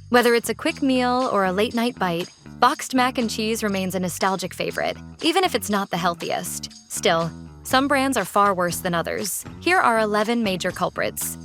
Whether it's a quick meal or a late-night bite, boxed mac and cheese remains a nostalgic favorite, even if it's not the healthiest. Still, some brands are far worse than others. Here are 11 major culprits.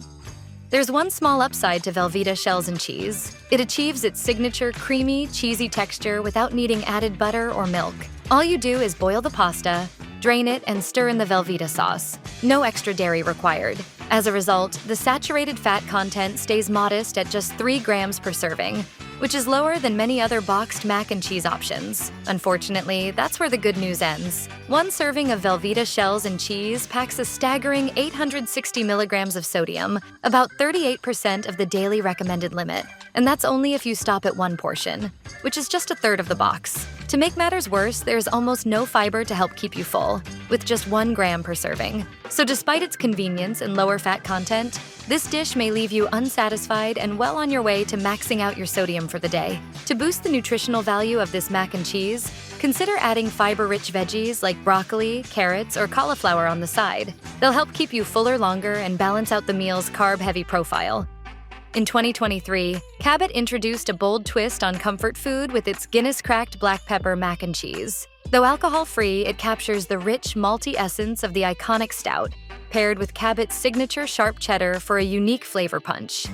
There's one small upside to Velveeta shells and cheese. It achieves its signature creamy, cheesy texture without needing added butter or milk. All you do is boil the pasta, drain it, and stir in the Velveeta sauce. No extra dairy required. As a result, the saturated fat content stays modest at just 3 grams per serving, which is lower than many other boxed mac and cheese options. Unfortunately, that's where the good news ends. One serving of Velveeta shells and cheese packs a staggering 860 milligrams of sodium, about 38% of the daily recommended limit. And that's only if you stop at one portion, which is just a third of the box. To make matters worse, there's almost no fiber to help keep you full, with just 1 gram per serving. So despite its convenience and lower fat content, this dish may leave you unsatisfied and well on your way to maxing out your sodium for the day. To boost the nutritional value of this mac and cheese, consider adding fiber-rich veggies like broccoli, carrots, or cauliflower on the side. They'll help keep you fuller longer and balance out the meal's carb-heavy profile. In 2023, Cabot introduced a bold twist on comfort food with its Guinness cracked black pepper mac and cheese. Though alcohol-free, it captures the rich, malty essence of the iconic stout, paired with Cabot's signature sharp cheddar for a unique flavor punch.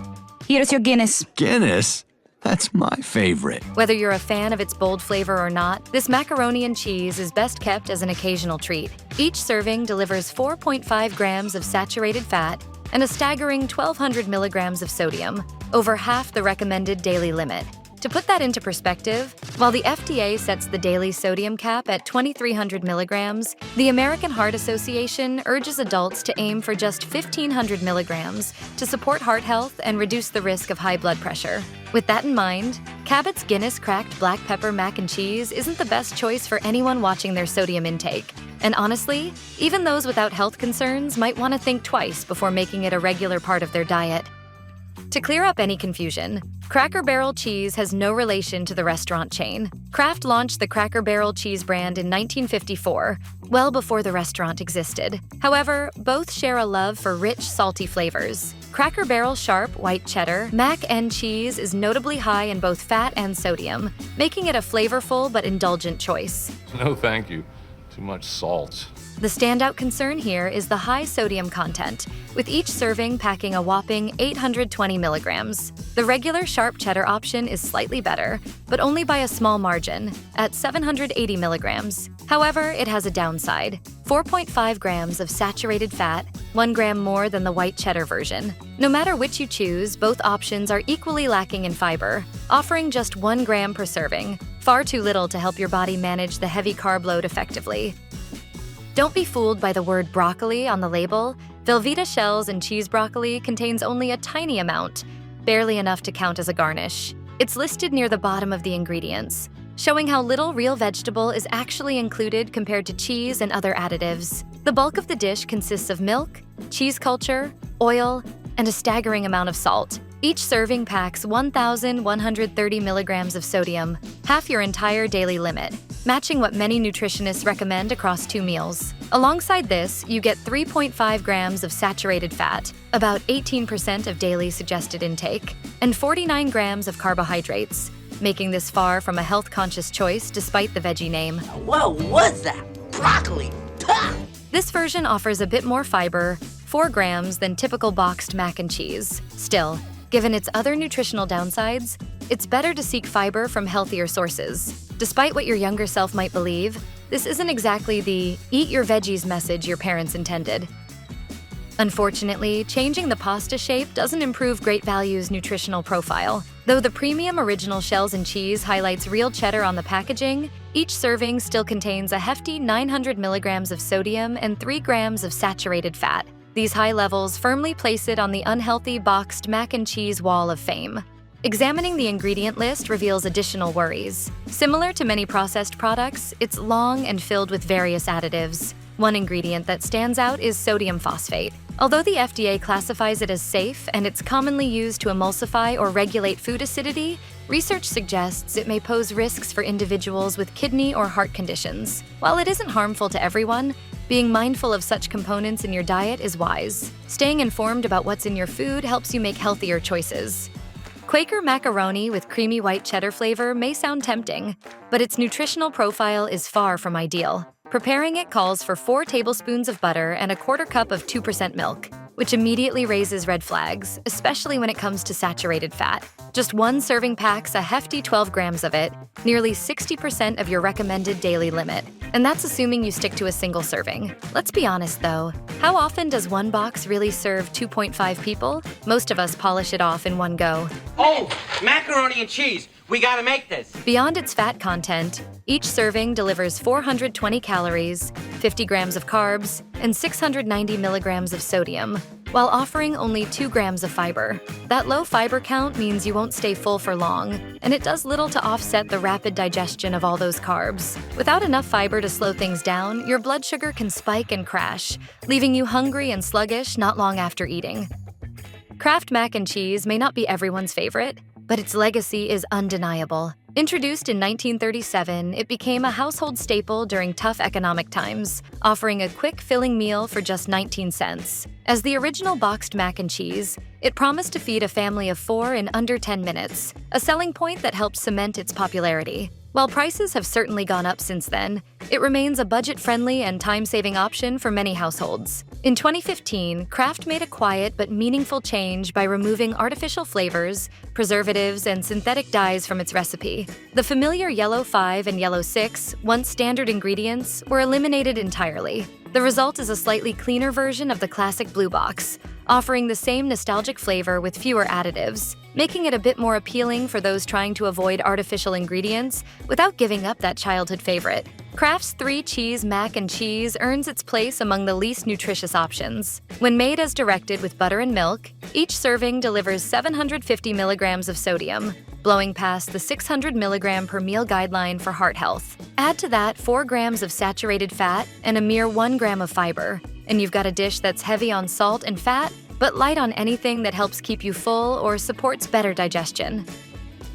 Here's your Guinness. Guinness? That's my favorite. Whether you're a fan of its bold flavor or not, this macaroni and cheese is best kept as an occasional treat. Each serving delivers 4.5 grams of saturated fat and a staggering 1,200 milligrams of sodium, over half the recommended daily limit. To put that into perspective, while the FDA sets the daily sodium cap at 2,300 milligrams, the American Heart Association urges adults to aim for just 1,500 milligrams to support heart health and reduce the risk of high blood pressure. With that in mind, Cabot's Guinness cracked black pepper mac and cheese isn't the best choice for anyone watching their sodium intake. And honestly, even those without health concerns might want to think twice before making it a regular part of their diet. To clear up any confusion, Cracker Barrel cheese has no relation to the restaurant chain. Kraft launched the Cracker Barrel cheese brand in 1954, well before the restaurant existed. However, both share a love for rich, salty flavors. Cracker Barrel sharp white cheddar mac and cheese is notably high in both fat and sodium, making it a flavorful but indulgent choice. No, thank you. Too much salt. The standout concern here is the high sodium content, with each serving packing a whopping 820 milligrams. The regular sharp cheddar option is slightly better, but only by a small margin, at 780 milligrams. However, it has a downside: 4.5 grams of saturated fat, 1 gram more than the white cheddar version. No matter which you choose, both options are equally lacking in fiber, offering just 1 gram per serving, far too little to help your body manage the heavy carb load effectively. Don't be fooled by the word broccoli on the label. Velveeta shells and cheese broccoli contains only a tiny amount, barely enough to count as a garnish. It's listed near the bottom of the ingredients, showing how little real vegetable is actually included compared to cheese and other additives. The bulk of the dish consists of milk, cheese culture, oil, and a staggering amount of salt. Each serving packs 1,130 milligrams of sodium, half your entire daily limit, matching what many nutritionists recommend across 2 meals. Alongside this, you get 3.5 grams of saturated fat, about 18% of daily suggested intake, and 49 grams of carbohydrates, making this far from a health-conscious choice despite the veggie name. What was that? Broccoli? Pah! This version offers a bit more fiber, 4 grams, than typical boxed mac and cheese. Still, given its other nutritional downsides, it's better to seek fiber from healthier sources. Despite what your younger self might believe, this isn't exactly the "eat your veggies" message your parents intended. Unfortunately, changing the pasta shape doesn't improve Great Value's nutritional profile. Though the premium original shells and cheese highlights real cheddar on the packaging, each serving still contains a hefty 900 milligrams of sodium and 3 grams of saturated fat. These high levels firmly place it on the unhealthy boxed mac and cheese wall of fame. Examining the ingredient list reveals additional worries. Similar to many processed products, it's long and filled with various additives. One ingredient that stands out is sodium phosphate. Although the FDA classifies it as safe and it's commonly used to emulsify or regulate food acidity, research suggests it may pose risks for individuals with kidney or heart conditions. While it isn't harmful to everyone, being mindful of such components in your diet is wise. Staying informed about what's in your food helps you make healthier choices. Quaker macaroni with creamy white cheddar flavor may sound tempting, but its nutritional profile is far from ideal. Preparing it calls for 4 tablespoons of butter and a quarter cup of 2% milk, which immediately raises red flags, especially when it comes to saturated fat. Just one serving packs a hefty 12 grams of it, nearly 60% of your recommended daily limit. And that's assuming you stick to a single serving. Let's be honest though, how often does one box really serve 2.5 people? Most of us polish it off in one go. Oh, macaroni and cheese. We gotta make this. Beyond its fat content, each serving delivers 420 calories, 50 grams of carbs, and 690 milligrams of sodium, while offering only 2 grams of fiber. That low fiber count means you won't stay full for long, and it does little to offset the rapid digestion of all those carbs. Without enough fiber to slow things down, your blood sugar can spike and crash, leaving you hungry and sluggish not long after eating. Kraft mac and cheese may not be everyone's favorite, but its legacy is undeniable. Introduced in 1937, it became a household staple during tough economic times, offering a quick, filling meal for just 19 cents. As the original boxed mac and cheese, it promised to feed a family of 4 in under 10 minutes, a selling point that helped cement its popularity. While prices have certainly gone up since then, it remains a budget-friendly and time-saving option for many households. In 2015, Kraft made a quiet but meaningful change by removing artificial flavors, preservatives, and synthetic dyes from its recipe. The familiar Yellow 5 and Yellow 6, once standard ingredients, were eliminated entirely. The result is a slightly cleaner version of the classic blue box, offering the same nostalgic flavor with fewer additives, making it a bit more appealing for those trying to avoid artificial ingredients without giving up that childhood favorite. Kraft's 3-cheese mac and cheese earns its place among the least nutritious options. When made as directed with butter and milk, each serving delivers 750 milligrams of sodium, blowing past the 600 milligram per meal guideline for heart health. Add to that 4 grams of saturated fat and a mere 1 gram of fiber, and you've got a dish that's heavy on salt and fat, but light on anything that helps keep you full or supports better digestion.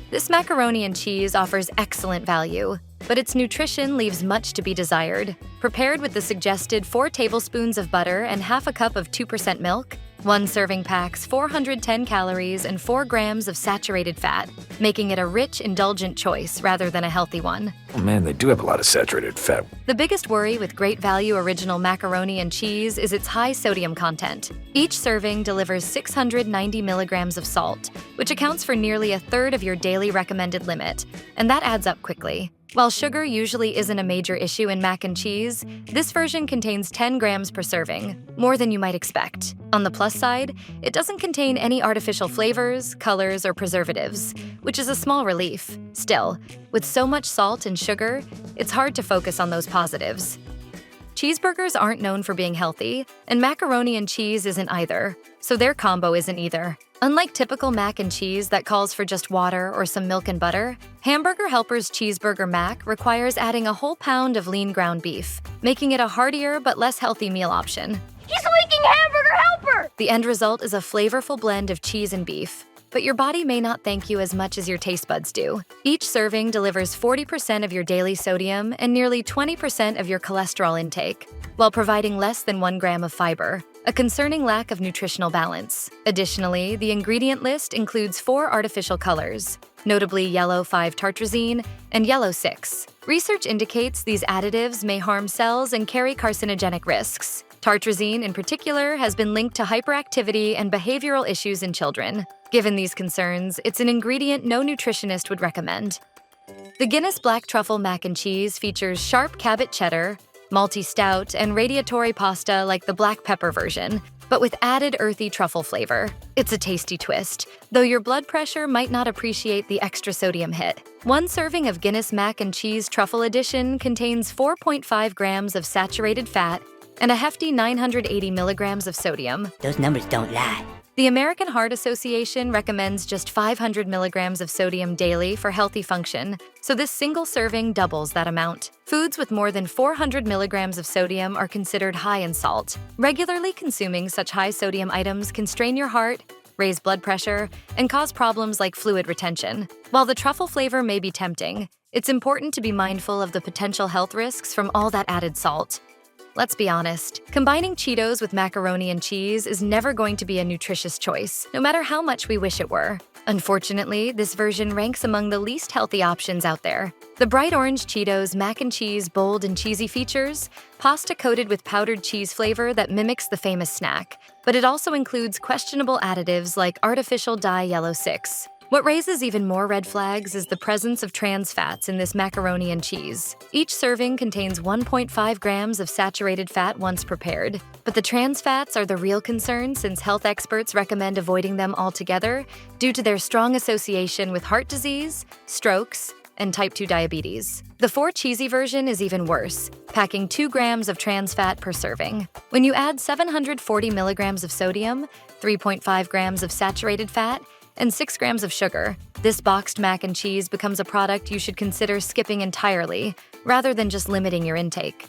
This macaroni and cheese offers excellent value, but its nutrition leaves much to be desired. Prepared with the suggested 4 tablespoons of butter and half a cup of 2% milk, one serving packs 410 calories and 4 grams of saturated fat, making it a rich, indulgent choice rather than a healthy one. Oh man, they do have a lot of saturated fat. The biggest worry with Great Value Original Macaroni and Cheese is its high sodium content. Each serving delivers 690 milligrams of salt, which accounts for nearly a third of your daily recommended limit, and that adds up quickly. While sugar usually isn't a major issue in mac and cheese, this version contains 10 grams per serving, more than you might expect. On the plus side, it doesn't contain any artificial flavors, colors, or preservatives, which is a small relief. Still, with so much salt and sugar, it's hard to focus on those positives. Cheeseburgers aren't known for being healthy, and macaroni and cheese isn't either, so their combo isn't either. Unlike typical mac and cheese that calls for just water or some milk and butter, Hamburger Helper's Cheeseburger Mac requires adding a whole pound of lean ground beef, making it a heartier but less healthy meal option. He's leaking Hamburger Helper! The end result is a flavorful blend of cheese and beef, but your body may not thank you as much as your taste buds do. Each serving delivers 40% of your daily sodium and nearly 20% of your cholesterol intake, while providing less than 1 gram of fiber, a concerning lack of nutritional balance. Additionally, the ingredient list includes 4 artificial colors, notably Yellow 5 tartrazine and Yellow 6. Research indicates these additives may harm cells and carry carcinogenic risks. Tartrazine, in particular, has been linked to hyperactivity and behavioral issues in children. Given these concerns, it's an ingredient no nutritionist would recommend. The Guinness Black Truffle Mac and Cheese features sharp Cabot cheddar, malty stout, and radiatory pasta like the black pepper version, but with added earthy truffle flavor. It's a tasty twist, though your blood pressure might not appreciate the extra sodium hit. One serving of Guinness Mac and Cheese Truffle Edition contains 4.5 grams of saturated fat and a hefty 980 milligrams of sodium. Those numbers don't lie. The American Heart Association recommends just 500 milligrams of sodium daily for healthy function, so this single serving doubles that amount. Foods with more than 400 milligrams of sodium are considered high in salt. Regularly consuming such high sodium items can strain your heart, raise blood pressure, and cause problems like fluid retention. While the truffle flavor may be tempting, it's important to be mindful of the potential health risks from all that added salt. Let's be honest, combining Cheetos with macaroni and cheese is never going to be a nutritious choice, no matter how much we wish it were. Unfortunately, this version ranks among the least healthy options out there. The bright orange Cheetos mac and cheese bold and cheesy features pasta coated with powdered cheese flavor that mimics the famous snack, but it also includes questionable additives like artificial dye yellow 6. What raises even more red flags is the presence of trans fats in this macaroni and cheese. Each serving contains 1.5 grams of saturated fat once prepared, but the trans fats are the real concern since health experts recommend avoiding them altogether due to their strong association with heart disease, strokes, and type 2 diabetes. The 4 cheesy version is even worse, packing 2 grams of trans fat per serving. When you add 740 milligrams of sodium, 3.5 grams of saturated fat, and 6 grams of sugar, this boxed mac and cheese becomes a product you should consider skipping entirely, rather than just limiting your intake.